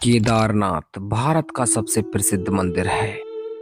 केदारनाथ भारत का सबसे प्रसिद्ध मंदिर है।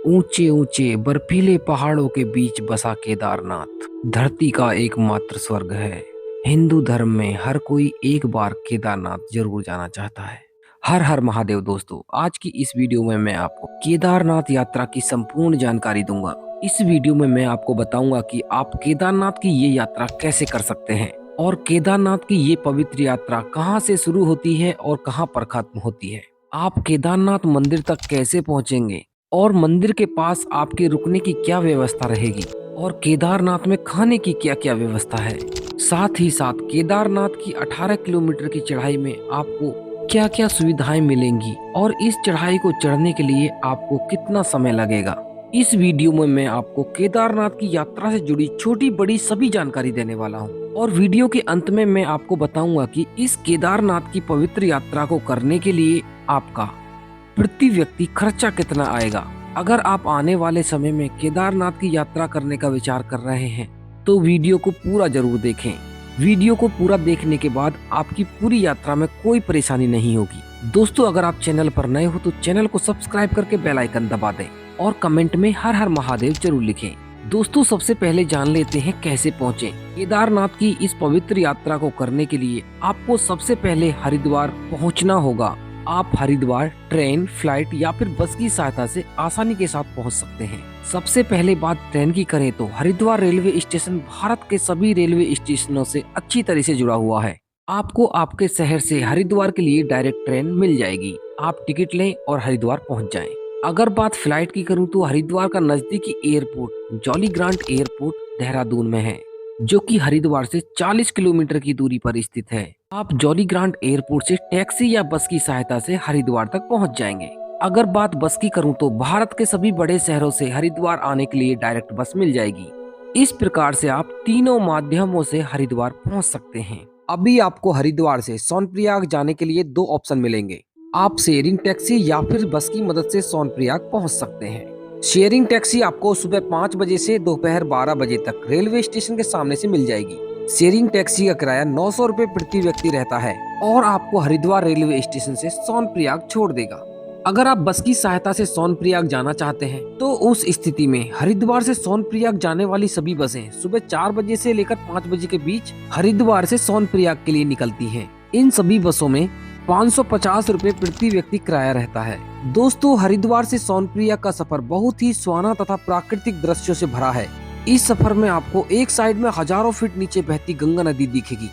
ऊंचे ऊंचे बर्फीले पहाड़ों के बीच बसा केदारनाथ धरती का एकमात्र स्वर्ग है। हिंदू धर्म में हर कोई एक बार केदारनाथ जरूर जाना चाहता है। हर हर महादेव दोस्तों, आज की इस वीडियो में मैं आपको केदारनाथ यात्रा की संपूर्ण जानकारी दूंगा। इस वीडियो में मैं आपको बताऊंगा कि आप केदारनाथ की ये यात्रा कैसे कर सकते हैं और केदारनाथ की ये पवित्र यात्रा कहाँ से शुरू होती है और कहाँ पर खत्म होती है। आप केदारनाथ मंदिर तक कैसे पहुंचेंगे और मंदिर के पास आपके रुकने की क्या व्यवस्था रहेगी और केदारनाथ में खाने की क्या क्या व्यवस्था है। साथ ही साथ केदारनाथ की 18 किलोमीटर की चढ़ाई में आपको क्या क्या सुविधाएं मिलेंगी और इस चढ़ाई को चढ़ने के लिए आपको कितना समय लगेगा। इस वीडियो में मैं आपको केदारनाथ की यात्रा से जुड़ी छोटी बड़ी सभी जानकारी देने वाला हूँ और वीडियो के अंत में मैं आपको बताऊंगा कि इस केदारनाथ की पवित्र यात्रा को करने के लिए आपका प्रति व्यक्ति खर्चा कितना आएगा। अगर आप आने वाले समय में केदारनाथ की यात्रा करने का विचार कर रहे हैं तो वीडियो को पूरा जरूर देखें। वीडियो को पूरा देखने के बाद आपकी पूरी यात्रा में कोई परेशानी नहीं होगी। दोस्तों, अगर आप चैनल पर नए हो तो चैनल को सब्सक्राइब करके बेल आइकन दबा दें और कमेंट में हर हर महादेव जरूर लिखें। दोस्तों, सबसे पहले जान लेते हैं कैसे पहुँचे। केदारनाथ की इस पवित्र यात्रा को करने के लिए आपको सबसे पहले हरिद्वार पहुँचना होगा। आप हरिद्वार ट्रेन, फ्लाइट या फिर बस की सहायता से आसानी के साथ पहुंच सकते हैं। सबसे पहले बात ट्रेन की करें तो हरिद्वार रेलवे स्टेशन भारत के सभी रेलवे स्टेशनों से अच्छी तरह से जुड़ा हुआ है। आपको आपके शहर से हरिद्वार के लिए डायरेक्ट ट्रेन मिल जाएगी। आप टिकट लें और हरिद्वार पहुंच जाएं। अगर बात फ्लाइट की करूं तो हरिद्वार का नजदीकी airport jolly grant airport Dehradun में है, जो कि हरिद्वार से 40 किलोमीटर की दूरी पर स्थित है। आप जॉली ग्रांट एयरपोर्ट से टैक्सी या बस की सहायता से हरिद्वार तक पहुंच जाएंगे। अगर बात बस की करूं तो भारत के सभी बड़े शहरों से हरिद्वार आने के लिए डायरेक्ट बस मिल जाएगी। इस प्रकार से आप तीनों माध्यमों से हरिद्वार पहुंच सकते हैं। अभी आपको हरिद्वार से सोनप्रयाग जाने के लिए दो ऑप्शन मिलेंगे। आप शेयरिंग टैक्सी या फिर बस की मदद से सोनप्रयाग पहुंच सकते हैं। शेयरिंग टैक्सी आपको सुबह 5 बजे से दोपहर 12 बजे तक रेलवे स्टेशन के सामने से मिल जाएगी। शेयरिंग टैक्सी का किराया 900 रुपए प्रति व्यक्ति रहता है और आपको हरिद्वार रेलवे स्टेशन से सोनप्रयाग छोड़ देगा। अगर आप बस की सहायता से सोनप्रयाग जाना चाहते हैं तो उस स्थिति में हरिद्वार से सोनप्रयाग जाने वाली सभी बसें सुबह 4 बजे से लेकर 5 बजे के बीच हरिद्वार से सोनप्रयाग के लिए निकलती हैं। इन सभी बसों में 550 रुपए प्रति व्यक्ति किराया रहता है। दोस्तों, हरिद्वार से सोनप्रयाग का सफर बहुत ही सुहाना तथा प्राकृतिक दृश्यों से भरा है। इस सफर में आपको एक साइड में हजारों फीट नीचे बहती गंगा नदी दिखेगी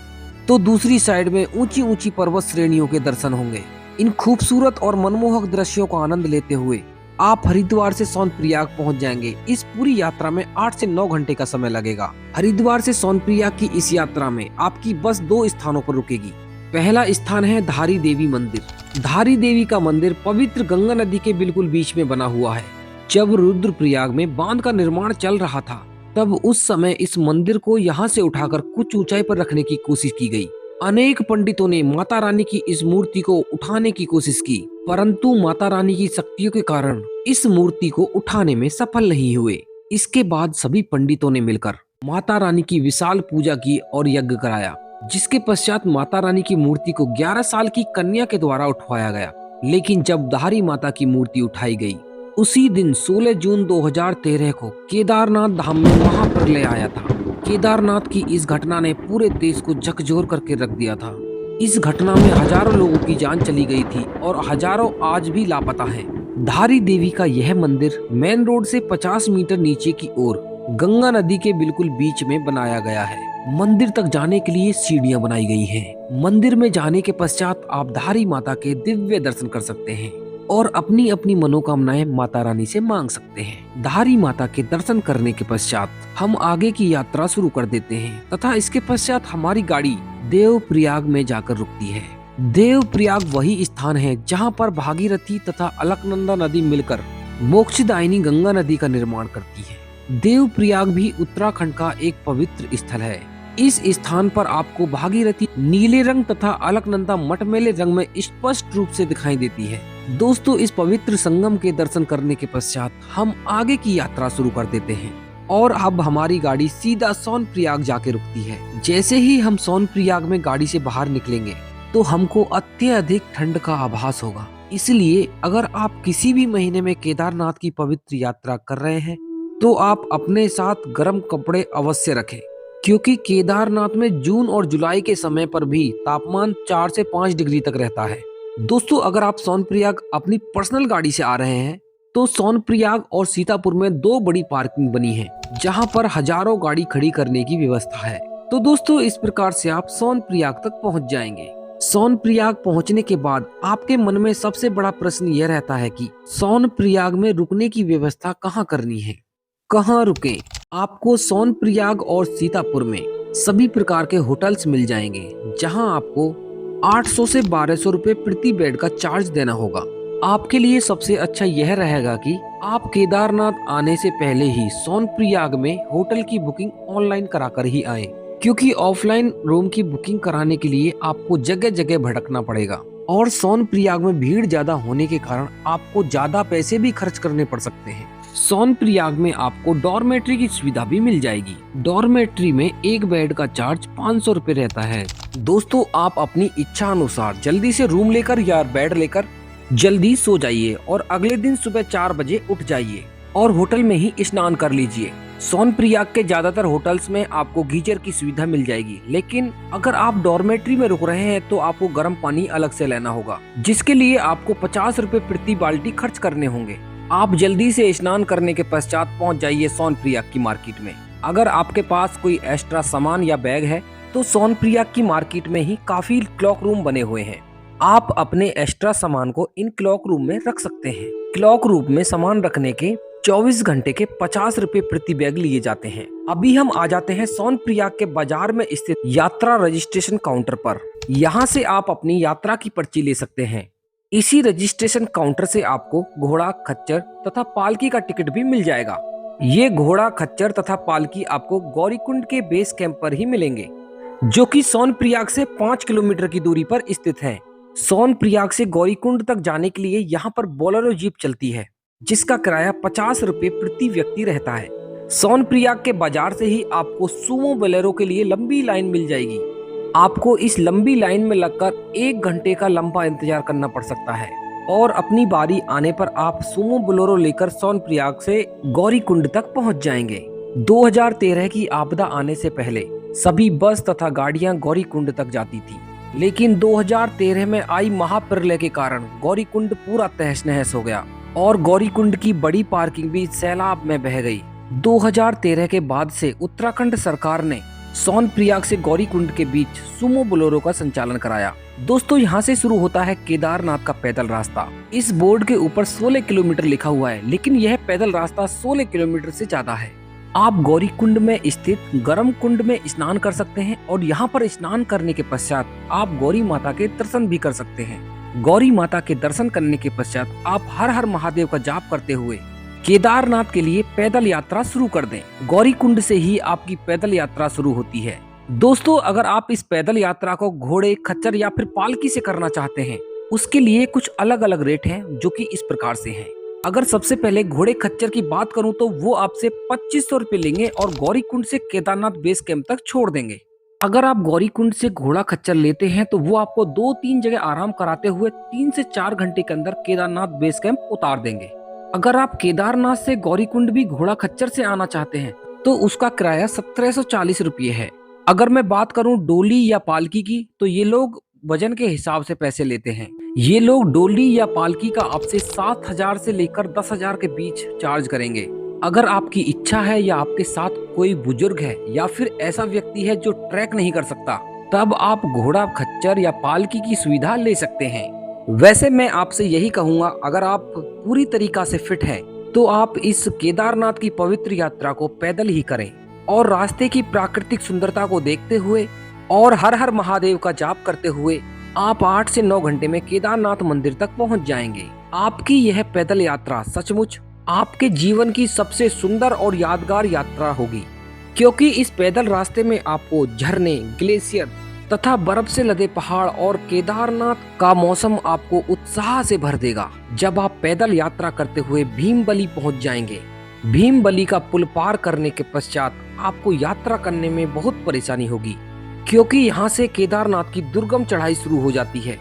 तो दूसरी साइड में ऊंची ऊंची पर्वत श्रेणियों के दर्शन होंगे। इन खूबसूरत और मनमोहक दृश्यों का आनंद लेते हुए आप हरिद्वार से सोनप्रयाग पहुंच जाएंगे। इस पूरी यात्रा में 8 से 9 घंटे का समय लगेगा। हरिद्वार से सोनप्रयाग की इस यात्रा में आपकी बस 2 स्थानों पर रुकेगी। पहला स्थान है धारी देवी मंदिर। धारी देवी का मंदिर पवित्र गंगा नदी के बिल्कुल बीच में बना हुआ है। जब रुद्रप्रयाग में बांध का निर्माण चल रहा था तब उस समय इस मंदिर को यहाँ से उठाकर कुछ ऊंचाई पर रखने की कोशिश की गई। अनेक पंडितों ने माता रानी की इस मूर्ति को उठाने की कोशिश की, परंतु माता रानी की शक्तियों के कारण इस मूर्ति को उठाने में सफल नहीं हुए। इसके बाद सभी पंडितों ने मिलकर माता रानी की विशाल पूजा की और यज्ञ कराया, जिसके पश्चात माता रानी की मूर्ति को 11 साल की कन्या के द्वारा उठवाया गया। लेकिन जब धारी माता की मूर्ति उठाई गई उसी दिन 16 जून 2013 को केदारनाथ धाम में महाप्रलय आया था। केदारनाथ की इस घटना ने पूरे देश को झकझोर करके रख दिया था। इस घटना में हजारों लोगों की जान चली गई थी और हजारों आज भी लापता हैं। धारी देवी का यह मंदिर मेन रोड से 50 मीटर नीचे की ओर गंगा नदी के बिल्कुल बीच में बनाया गया है। मंदिर तक जाने के लिए सीढ़ियां बनाई गई हैं। मंदिर में जाने के पश्चात आप धारी माता के दिव्य दर्शन कर सकते हैं और अपनी अपनी मनोकामनाएं माता रानी से मांग सकते हैं। धारी माता के दर्शन करने के पश्चात हम आगे की यात्रा शुरू कर देते हैं तथा इसके पश्चात हमारी गाड़ी देवप्रयाग में जाकर रुकती है। देवप्रयाग वही स्थान है जहां पर भागीरथी तथा अलकनंदा नदी मिलकर मोक्षदायिनी गंगा नदी का निर्माण करती है। देवप्रयाग भी उत्तराखंड का एक पवित्र स्थल है। इस स्थान पर आपको भागीरथी नीले रंग तथा अलकनंदा मटमैले रंग में स्पष्ट रूप से दिखाई देती है। दोस्तों, इस पवित्र संगम के दर्शन करने के पश्चात हम आगे की यात्रा शुरू कर देते हैं और अब हमारी गाड़ी सीधा सोनप्रयाग जाके रुकती है। जैसे ही हम सोनप्रयाग में गाड़ी से बाहर निकलेंगे तो हमको अत्यधिक ठंड का आभास होगा। इसलिए अगर आप किसी भी महीने में केदारनाथ की पवित्र यात्रा कर रहे हैं तो आप अपने साथ गर्म कपड़े अवश्य रखें, क्योंकि केदारनाथ में जून और जुलाई के समय पर भी तापमान 4 से 5 डिग्री तक रहता है। दोस्तों, अगर आप सोनप्रयाग अपनी पर्सनल गाड़ी से आ रहे हैं तो सोनप्रयाग और सीतापुर में 2 बड़ी पार्किंग बनी है, जहां पर हजारों गाड़ी खड़ी करने की व्यवस्था है। तो दोस्तों, इस प्रकार से आप सोनप्रयाग तक पहुंच जाएंगे। सोनप्रयाग पहुंचने के बाद आपके मन में सबसे बड़ा प्रश्न यह रहता है कि सोनप्रयाग में रुकने की व्यवस्था कहाँ करनी है, कहाँ रुकें। आपको सोनप्रयाग और सीतापुर में सभी प्रकार के होटल्स मिल जाएंगे, जहां आपको 800 से 1200 रुपए प्रति बेड का चार्ज देना होगा। आपके लिए सबसे अच्छा यह रहेगा कि आप केदारनाथ आने से पहले ही सोनप्रयाग में होटल की बुकिंग ऑनलाइन कराकर ही आएं, क्योंकि ऑफलाइन रूम की बुकिंग कराने के लिए आपको जगह जगह भटकना पड़ेगा और सोनप्रयाग में भीड़ ज्यादा होने के कारण आपको ज्यादा पैसे भी खर्च करने पड़ सकते हैं। सोनप्रयाग में आपको डॉर्मेट्री की सुविधा भी मिल जाएगी। डॉर्मेट्री में एक बेड का चार्ज 500 रुपए रहता है। दोस्तों, आप अपनी इच्छा अनुसार जल्दी से रूम लेकर या बेड लेकर जल्दी सो जाइए और अगले दिन सुबह 4 बजे उठ जाइए और होटल में ही स्नान कर लीजिए। सोनप्रयाग के ज्यादातर होटल्स में आपको गीजर की सुविधा मिल जाएगी, लेकिन अगर आप डॉर्मेट्री में रुक रहे हैं तो आपको गर्म पानी अलग से लेना होगा, जिसके लिए आपको 50 रुपए प्रति बाल्टी खर्च करने होंगे। आप जल्दी से स्नान करने के पश्चात पहुंच जाइए सोनप्रयाग की मार्केट में। अगर आपके पास कोई एक्स्ट्रा सामान या बैग है तो सोनप्रयाग की मार्केट में ही काफी क्लॉक रूम बने हुए हैं। आप अपने एक्स्ट्रा सामान को इन क्लॉक रूम में रख सकते हैं। क्लॉक रूम में सामान रखने के 24 घंटे के 50 रुपए प्रति बैग लिए जाते हैं। अभी हम आ जाते हैं सोनप्रयाग के बाजार में स्थित यात्रा रजिस्ट्रेशन काउंटर पर। यहाँ से आप अपनी यात्रा की पर्ची ले सकते हैं। इसी रजिस्ट्रेशन काउंटर से आपको घोड़ा, खच्चर तथा पालकी का टिकट भी मिल जाएगा। ये घोड़ा, खच्चर तथा पालकी आपको गौरीकुंड के बेस कैंप पर ही मिलेंगे, जो कि सोनप्रयाग से 5 किलोमीटर की दूरी पर स्थित है। सोनप्रयाग से गौरीकुंड तक जाने के लिए यहाँ पर बोलेरो जीप चलती है, जिसका किराया 50 रुपए प्रति व्यक्ति रहता है। सोनप्रयाग के बाजार से ही आपको सुमो बोलेरो के लिए लंबी लाइन मिल जाएगी। आपको इस लंबी लाइन में लगकर 1 घंटे का लंबा इंतजार करना पड़ सकता है और अपनी बारी आने पर आप सुमो बोलेरो लेकर सोनप्रयाग से गौरीकुंड तक पहुंच जाएंगे। 2013 की आपदा आने से पहले सभी बस तथा गाड़ियां गौरीकुंड तक जाती थी, लेकिन 2013 में आई महाप्रलय के कारण गौरीकुंड पूरा तहस नहस हो गया और गौरीकुंड की बड़ी पार्किंग भी सैलाब में बह गई। 2013 के बाद से उत्तराखंड सरकार ने सोनप्रयाग से गौरीकुंड के बीच सुमो बोलेरो का संचालन कराया। दोस्तों, यहाँ से शुरू होता है केदारनाथ का पैदल रास्ता। इस बोर्ड के ऊपर 16 किलोमीटर लिखा हुआ है, लेकिन यह पैदल रास्ता 16 किलोमीटर से ज्यादा है। आप गौरीकुंड में स्थित गर्म कुंड में स्नान कर सकते हैं और यहाँ पर स्नान करने के पश्चात आप गौरी माता के दर्शन भी कर सकते हैं। गौरी माता के दर्शन करने के पश्चात आप हर हर महादेव का जाप करते हुए केदारनाथ के लिए पैदल यात्रा शुरू कर दें। गौरीकुंड से ही आपकी पैदल यात्रा शुरू होती है। दोस्तों, अगर आप इस पैदल यात्रा को घोड़े, खच्चर या फिर पालकी से करना चाहते हैं, उसके लिए कुछ अलग अलग रेट हैं, जो कि इस प्रकार से हैं। अगर सबसे पहले घोड़े खच्चर की बात करूं तो वो आपसे 2500 रुपए लेंगे और गौरीकुंड से केदारनाथ बेस कैंप तक छोड़ देंगे। अगर आप गौरीकुंड से घोड़ा खच्चर लेते हैं तो वो आपको 2-3 जगह आराम कराते हुए 3 से 4 घंटे के अंदर केदारनाथ बेस कैंप उतार देंगे। अगर आप केदारनाथ से गौरीकुंड भी घोड़ा खच्चर से आना चाहते हैं तो उसका किराया 1740 रुपये है। अगर मैं बात करूं डोली या पालकी की, तो ये लोग वजन के हिसाब से पैसे लेते हैं। ये लोग डोली या पालकी का आपसे 7,000 से लेकर 10,000 के बीच चार्ज करेंगे। अगर आपकी इच्छा है या आपके साथ कोई बुजुर्ग है या फिर ऐसा व्यक्ति है जो ट्रैक नहीं कर सकता, तब आप घोड़ा खच्चर या पालकी की सुविधा ले सकते हैं। वैसे मैं आपसे यही कहूँगा, अगर आप पूरी तरीका से फिट हैं तो आप इस केदारनाथ की पवित्र यात्रा को पैदल ही करें और रास्ते की प्राकृतिक सुंदरता को देखते हुए और हर हर महादेव का जाप करते हुए आप 8 से 9 घंटे में केदारनाथ मंदिर तक पहुंच जाएंगे। आपकी यह पैदल यात्रा सचमुच आपके जीवन की सबसे सुंदर और यादगार यात्रा होगी, क्योंकि इस पैदल रास्ते में आपको झरने, ग्लेशियर तथा बर्फ से लदे पहाड़ और केदारनाथ का मौसम आपको उत्साह से भर देगा। जब आप पैदल यात्रा करते हुए भीमबली पहुंच जाएंगे, भीमबली का पुल पार करने के पश्चात आपको यात्रा करने में बहुत परेशानी होगी, क्योंकि यहाँ से केदारनाथ की दुर्गम चढ़ाई शुरू हो जाती है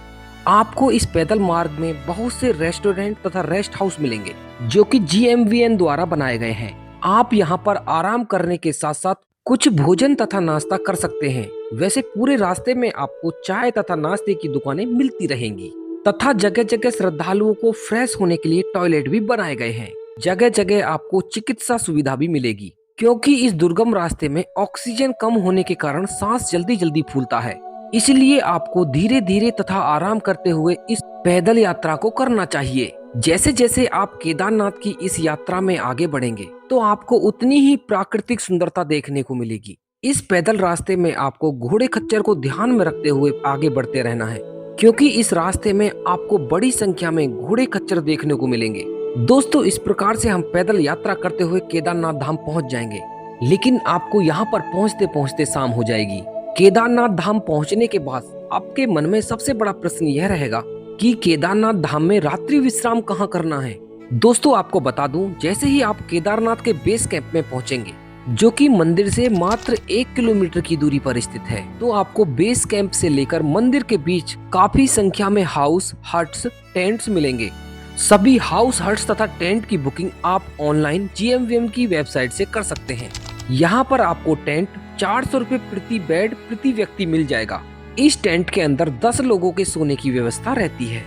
आपको इस पैदल मार्ग में बहुत से रेस्टोरेंट तथा रेस्ट हाउस मिलेंगे जो कि GMVN द्वारा बनाए गए हैं। आप यहाँ पर आराम करने के साथ साथ कुछ भोजन तथा नाश्ता कर सकते हैं। वैसे पूरे रास्ते में आपको चाय तथा नाश्ते की दुकानें मिलती रहेंगी तथा जगह जगह श्रद्धालुओं को फ्रेश होने के लिए टॉयलेट भी बनाए गए हैं। जगह जगह आपको चिकित्सा सुविधा भी मिलेगी क्योंकि इस दुर्गम रास्ते में ऑक्सीजन कम होने के कारण सांस जल्दी जल्दी फूलता है। इसलिए आपको धीरे धीरे तथा आराम करते हुए इस पैदल यात्रा को करना चाहिए। जैसे जैसे आप केदारनाथ की इस यात्रा में आगे बढ़ेंगे तो आपको उतनी ही प्राकृतिक सुंदरता देखने को मिलेगी। इस पैदल रास्ते में आपको घोड़े खच्चर को ध्यान में रखते हुए आगे बढ़ते रहना है क्योंकि इस रास्ते में आपको बड़ी संख्या में घोड़े खच्चर देखने को मिलेंगे। दोस्तों, इस प्रकार से हम पैदल यात्रा करते हुए केदारनाथ धाम पहुंच जाएंगे, लेकिन आपको यहाँ पर पहुंचते पहुंचते शाम हो जाएगी। केदारनाथ धाम पहुंचने के बाद आपके मन में सबसे बड़ा प्रश्न यह रहेगा कि केदारनाथ धाम में रात्रि विश्राम कहाँ करना है। दोस्तों, आपको बता दूं, जैसे ही आप केदारनाथ के बेस कैंप में पहुंचेंगे जो कि मंदिर से मात्र 1 किलोमीटर की दूरी पर स्थित है, तो आपको बेस कैंप से लेकर मंदिर के बीच काफी संख्या में हाउस हट्स टेंट्स मिलेंगे। सभी हाउस हट्स तथा टेंट की बुकिंग आप ऑनलाइन GMVM की वेबसाइट से कर सकते हैं। यहाँ पर आपको टेंट 400 रुपए प्रति बेड प्रति व्यक्ति मिल जाएगा। इस टेंट के अंदर 10 लोगों के सोने की व्यवस्था रहती है।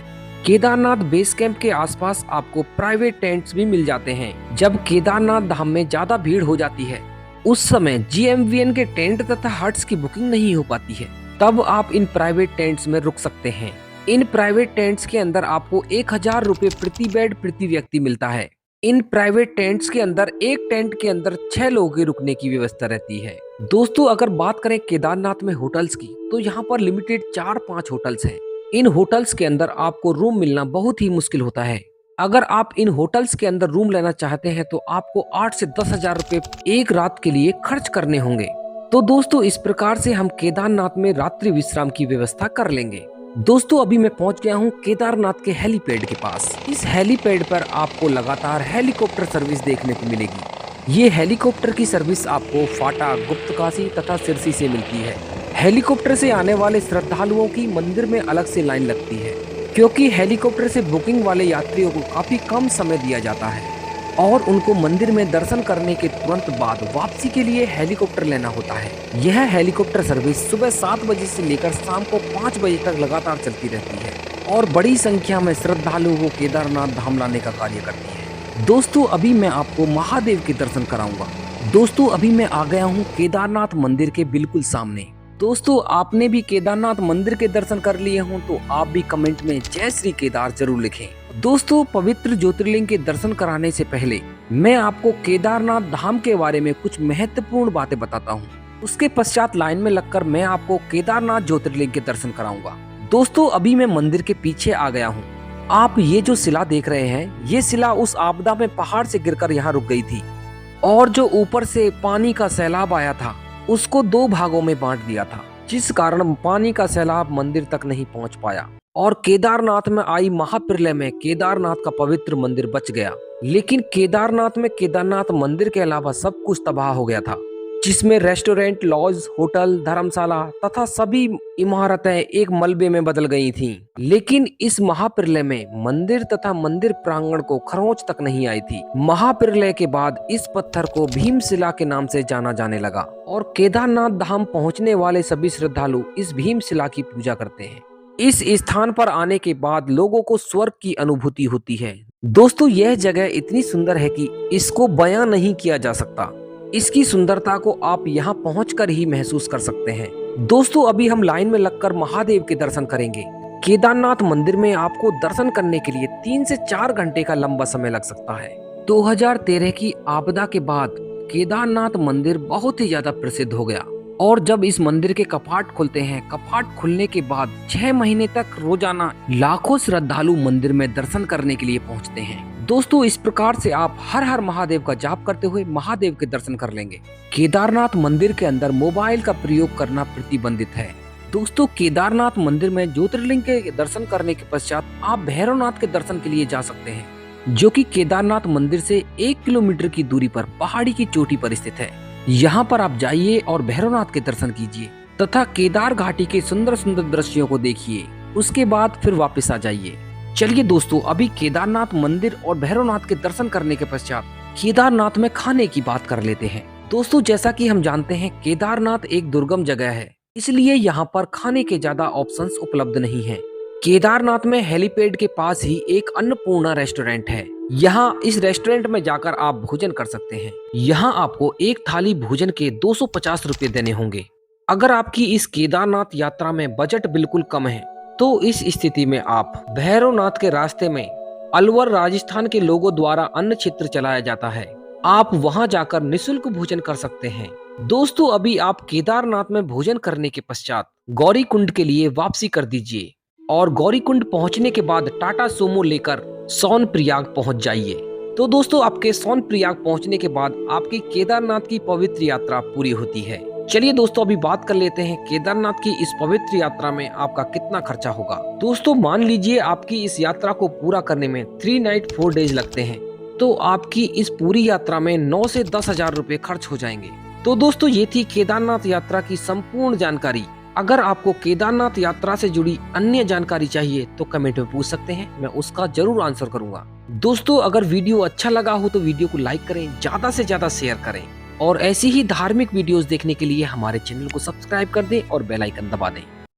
केदारनाथ बेस कैंप के आसपास आपको प्राइवेट टेंट्स भी मिल जाते हैं। जब केदारनाथ धाम में ज्यादा भीड़ हो जाती है उस समय GMVN के टेंट तथा हट्स की बुकिंग नहीं हो पाती है, तब आप इन प्राइवेट टेंट्स में रुक सकते हैं। इन प्राइवेट टेंट्स के अंदर आपको 1000 रुपए प्रति बेड प्रति व्यक्ति मिलता है। इन प्राइवेट टेंट्स के अंदर एक टेंट के अंदर 6 लोगों के रुकने की व्यवस्था रहती है। दोस्तों, अगर बात करें केदारनाथ में होटल्स की, तो यहाँ पर लिमिटेड 4-5 होटल्स हैं। इन होटल्स के अंदर आपको रूम मिलना बहुत ही मुश्किल होता है। अगर आप इन होटल्स के अंदर रूम लेना चाहते हैं तो आपको 8 से 10 हजार रुपए एक रात के लिए खर्च करने होंगे। तो दोस्तों, इस प्रकार से हम केदारनाथ में रात्रि विश्राम की व्यवस्था कर लेंगे। दोस्तों, अभी मैं पहुंच गया हूं केदारनाथ के हेलीपैड के पास। इस हेलीपैड पर आपको लगातार हेलीकॉप्टर सर्विस देखने को मिलेगी। ये हेलीकॉप्टर की सर्विस आपको फाटा, गुप्तकाशी तथा सिरसी से मिलती है। हेलीकॉप्टर से आने वाले श्रद्धालुओं की मंदिर में अलग से लाइन लगती है क्योंकि हेलीकॉप्टर से बुकिंग वाले यात्रियों को काफी कम समय दिया जाता है और उनको मंदिर में दर्शन करने के तुरंत बाद वापसी के लिए हेलीकॉप्टर लेना होता है। यह हेलीकॉप्टर सर्विस सुबह 7 बजे से लेकर शाम को 5 बजे तक लगातार चलती रहती है और बड़ी संख्या में श्रद्धालुओं को केदारनाथ धाम लाने का कार्य करती है। दोस्तों, अभी मैं आपको महादेव के दर्शन कराऊंगा। दोस्तों, अभी मैं आ गया हूँ केदारनाथ मंदिर के बिल्कुल सामने। दोस्तों, आपने भी केदारनाथ मंदिर के दर्शन कर लिए हों तो आप भी कमेंट में जय श्री केदार जरूर लिखें। दोस्तों, पवित्र ज्योतिर्लिंग के दर्शन कराने से पहले मैं आपको केदारनाथ धाम के बारे में कुछ महत्वपूर्ण बातें बताता हूँ। उसके पश्चात लाइन में लगकर मैं आपको केदारनाथ ज्योतिर्लिंग के दर्शन कराऊंगा। दोस्तों, अभी मैं मंदिर के पीछे आ गया हूँ। आप ये जो शिला देख रहे हैं, ये शिला उस आपदा में पहाड़ से गिरकर यहाँ रुक गई थी और जो ऊपर से पानी का सैलाब आया था उसको 2 भागों में बांट दिया था, जिस कारण पानी का सैलाब मंदिर तक नहीं पहुंच पाया और केदारनाथ में आई महाप्रलय में केदारनाथ का पवित्र मंदिर बच गया। लेकिन केदारनाथ में केदारनाथ मंदिर के अलावा सब कुछ तबाह हो गया था, जिसमें रेस्टोरेंट, लॉज, होटल, धर्मशाला तथा सभी इमारतें एक मलबे में बदल गई थीं। लेकिन इस महाप्रलय में मंदिर तथा मंदिर प्रांगण को खरोंच तक नहीं आई थी। महाप्रलय के बाद इस पत्थर को भीमशिला के नाम से जाना जाने लगा और केदारनाथ धाम पहुंचने वाले सभी श्रद्धालु इस भीमशिला की पूजा करते हैं। इस स्थान पर आने के बाद लोगों को स्वर्ग की अनुभूति होती है। दोस्तों, यह जगह इतनी सुंदर है कि इसको बयां नहीं किया जा सकता। इसकी सुंदरता को आप यहाँ पहुंचकर ही महसूस कर सकते हैं। दोस्तों, अभी हम लाइन में लगकर महादेव के दर्शन करेंगे। केदारनाथ मंदिर में आपको दर्शन करने के लिए 3 से 4 घंटे का लंबा समय लग सकता है। 2013 की आपदा के बाद केदारनाथ मंदिर बहुत ही ज्यादा प्रसिद्ध हो गया और जब इस मंदिर के कपाट खुलते हैं, कपाट खुलने के बाद 6 महीने तक रोजाना लाखों श्रद्धालु मंदिर में दर्शन करने के लिए पहुंचते हैं। दोस्तों, इस प्रकार से आप हर हर महादेव का जाप करते हुए महादेव के दर्शन कर लेंगे। केदारनाथ मंदिर के अंदर मोबाइल का प्रयोग करना प्रतिबंधित है। दोस्तों, केदारनाथ मंदिर में ज्योतिर्लिंग के दर्शन करने के पश्चात आप भैरवनाथ के दर्शन के लिए जा सकते हैं, जो कि केदारनाथ मंदिर से 1 किलोमीटर की दूरी पर पहाड़ी की चोटी पर स्थित है। यहाँ पर आप जाइए और भैरवनाथ के दर्शन कीजिए तथा केदार घाटी के सुंदर सुंदर दृश्यों को देखिए। उसके बाद फिर वापस आ जाइए। चलिए दोस्तों, अभी केदारनाथ मंदिर और भैरवनाथ के दर्शन करने के पश्चात केदारनाथ में खाने की बात कर लेते हैं। दोस्तों, जैसा कि हम जानते हैं, केदारनाथ एक दुर्गम जगह है, इसलिए यहाँ पर खाने के ज्यादा ऑप्शंस उपलब्ध नहीं हैं। केदारनाथ में हेलीपैड के पास ही एक अन्नपूर्णा रेस्टोरेंट है। यहाँ इस रेस्टोरेंट में जाकर आप भोजन कर सकते हैं। यहाँ आपको एक थाली भोजन के 250 रुपए देने होंगे। अगर आपकी इस केदारनाथ यात्रा में बजट बिल्कुल कम है, तो इस स्थिति में आप भैरवनाथ के रास्ते में अलवर राजस्थान के लोगों द्वारा अन्न क्षेत्र चलाया जाता है, आप वहां जाकर निशुल्क भोजन कर सकते हैं। दोस्तों, अभी आप केदारनाथ में भोजन करने के पश्चात गौरी कुंड के लिए वापसी कर दीजिए और गौरी कुंड पहुंचने के बाद टाटा सोमो लेकर सोनप्रयाग पहुंच जाइए। तो दोस्तों, आपके सोनप्रयाग पहुंचने के बाद आपकी केदारनाथ की पवित्र यात्रा पूरी होती है। चलिए दोस्तों, अभी बात कर लेते हैं केदारनाथ की इस पवित्र यात्रा में आपका कितना खर्चा होगा। दोस्तों, मान लीजिए आपकी इस यात्रा को पूरा करने में 3 नाइट 4 डेज लगते हैं, तो आपकी इस पूरी यात्रा में 9 से 10 हजार रुपए खर्च हो जाएंगे। तो दोस्तों, ये थी केदारनाथ यात्रा की संपूर्ण जानकारी। अगर आपको केदारनाथ यात्रा से जुड़ी अन्य जानकारी चाहिए तो कमेंट में पूछ सकते हैं, मैं उसका जरूर आंसर करूंगा। दोस्तों, अगर वीडियो अच्छा लगा हो तो वीडियो को लाइक करें, ज्यादा से ज्यादा शेयर करें और ऐसी ही धार्मिक वीडियोस देखने के लिए हमारे चैनल को सब्सक्राइब कर दें और बेल आइकन दबा दें।